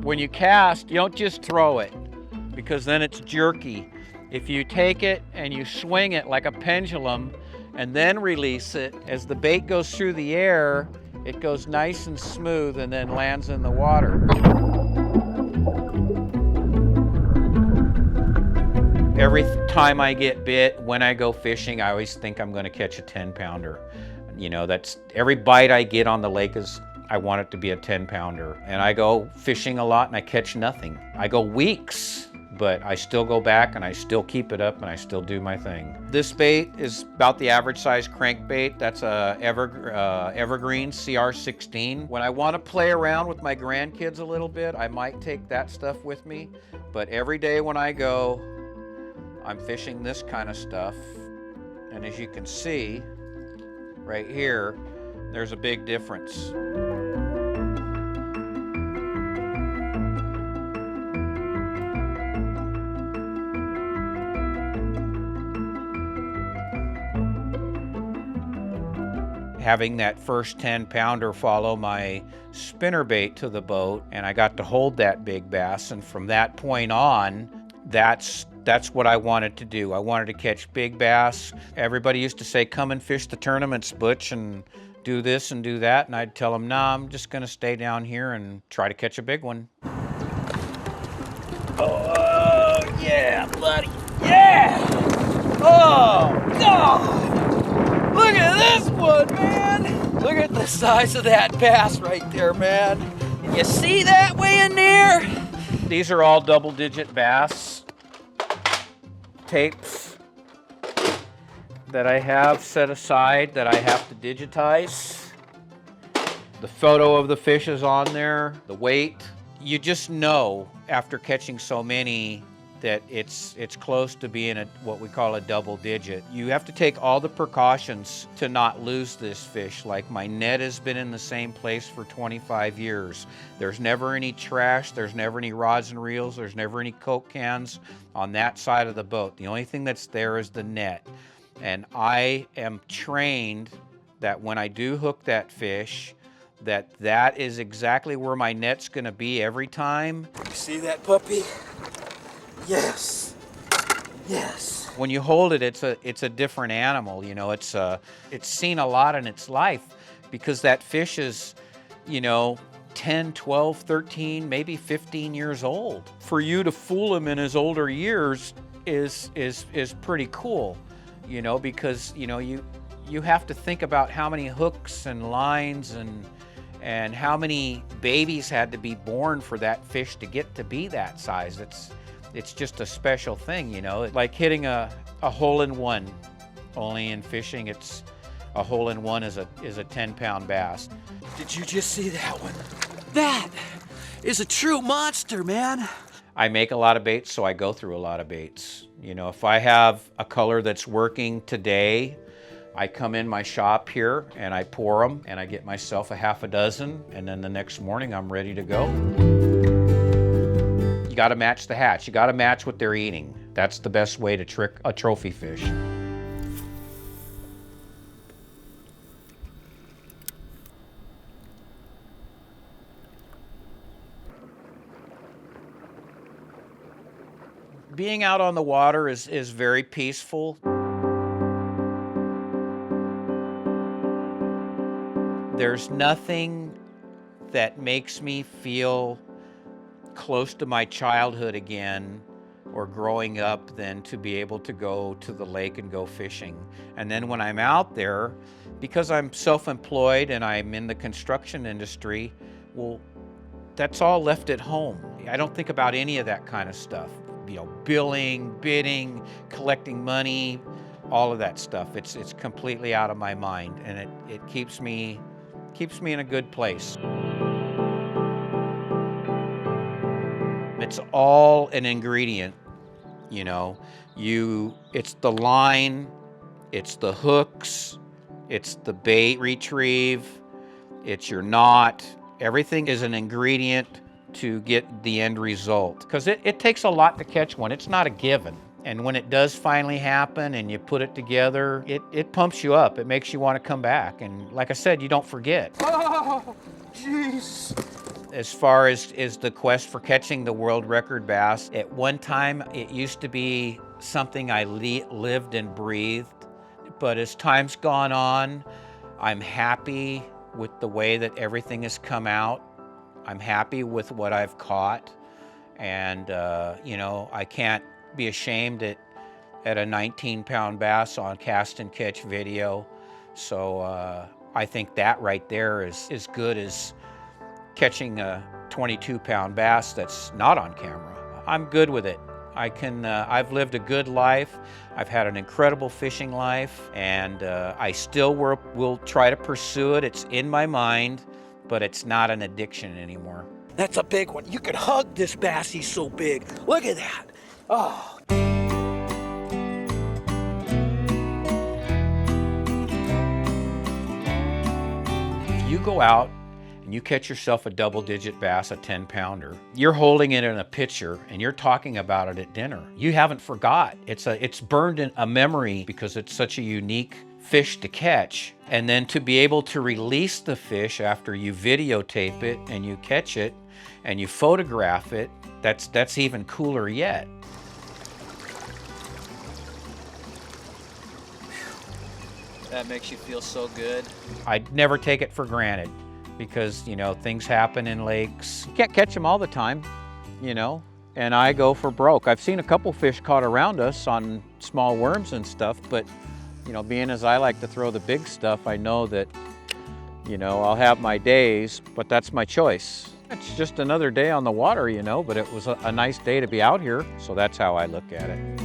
When you cast, you don't just throw it because then it's jerky. If you take it and you swing it like a pendulum and then release it, as the bait goes through the air, it goes nice and smooth and then lands in the water. Every time I get bit, when I go fishing, I always think I'm gonna catch a 10-pounder. You know, that's every bite I get on the lake is, I want it to be a 10-pounder. And I go fishing a lot and I catch nothing. I go weeks, but I still go back and I still keep it up and I still do my thing. This bait is about the average size crankbait. That's a evergreen CR16. When I want to play around with my grandkids a little bit, I might take that stuff with me. But every day when I go, I'm fishing this kind of stuff. And as you can see, right here, there's a big difference. Having that first 10-pounder follow my spinnerbait to the boat, and I got to hold that big bass, and from that point on, that's what I wanted to do. I wanted to catch big bass. Everybody used to say, come and fish the tournaments, Butch, and do this and do that, and I'd tell them, nah, I'm just gonna stay down here and try to catch a big one. Oh, yeah, buddy, yeah! Oh, God! Look at this one, man! Look at the size of that bass right there, man. You see that way in there? These are all double-digit bass tapes that I have set aside that I have to digitize. The photo of the fish is on there, the weight. You just know after catching so many that it's close to being what we call a double digit. You have to take all the precautions to not lose this fish. Like my net has been in the same place for 25 years. There's never any trash, there's never any rods and reels, there's never any Coke cans on that side of the boat. The only thing that's there is the net. And I am trained that when I do hook that fish, that is exactly where my net's gonna be every time. You see that puppy? Yes, yes. When you hold it, it's a different animal. You know, it's seen a lot in its life because that fish is, you know, 10, 12, 13, maybe 15 years old. For you to fool him in his older years is pretty cool, you know, because, you know, you have to think about how many hooks and lines and how many babies had to be born for that fish to get to be that size. It's just a special thing, you know. Like hitting a hole-in-one. Only in fishing, it's a hole-in-one is a 10-pound bass. Did you just see that one? That is a true monster, man. I make a lot of baits, so I go through a lot of baits. You know, if I have a color that's working today, I come in my shop here and I pour them and I get myself a half a dozen, and then the next morning I'm ready to go. You gotta match the hatch. You gotta match what they're eating. That's the best way to trick a trophy fish. Being out on the water is very peaceful. There's nothing that makes me feel close to my childhood again or growing up than to be able to go to the lake and go fishing. And then when I'm out there, because I'm self-employed and I'm in the construction industry, well, that's all left at home. I don't think about any of that kind of stuff. You know, billing, bidding, collecting money, all of that stuff. It's completely out of my mind, and it keeps me in a good place. It's all an ingredient, you know. It's the line, it's the hooks, it's the bait retrieve, it's your knot. Everything is an ingredient to get the end result. Because it takes a lot to catch one. It's not a given. And when it does finally happen and you put it together, it pumps you up. It makes you want to come back. And like I said, you don't forget. Oh, jeez. As far as the quest for catching the world record bass, at one time it used to be something I lived and breathed, but as time's gone on, I'm happy with the way that everything has come out. I'm happy with what I've caught, and you know, I can't be ashamed at a 19-pound bass on cast and catch video. So I think that right there is as good as catching a 22-pound bass that's not on camera. I'm good with it. I've lived a good life. I've had an incredible fishing life, and I still will try to pursue it. It's in my mind, but it's not an addiction anymore. That's a big one. You could hug this bass, he's so big. Look at that. Oh. If you go out and you catch yourself a double-digit bass, a 10-pounder, you're holding it in a pitcher and you're talking about it at dinner. You haven't forgot. It's burned in a memory because it's such a unique fish to catch. And then to be able to release the fish after you videotape it and you catch it and you photograph it, that's even cooler yet. That makes you feel so good. I'd never take it for granted because, you know, things happen in lakes. You can't catch them all the time, you know, and I go for broke. I've seen a couple fish caught around us on small worms and stuff, but, you know, being as I like to throw the big stuff, I know that, you know, I'll have my days, but that's my choice. It's just another day on the water, you know, but it was a nice day to be out here, so that's how I look at it.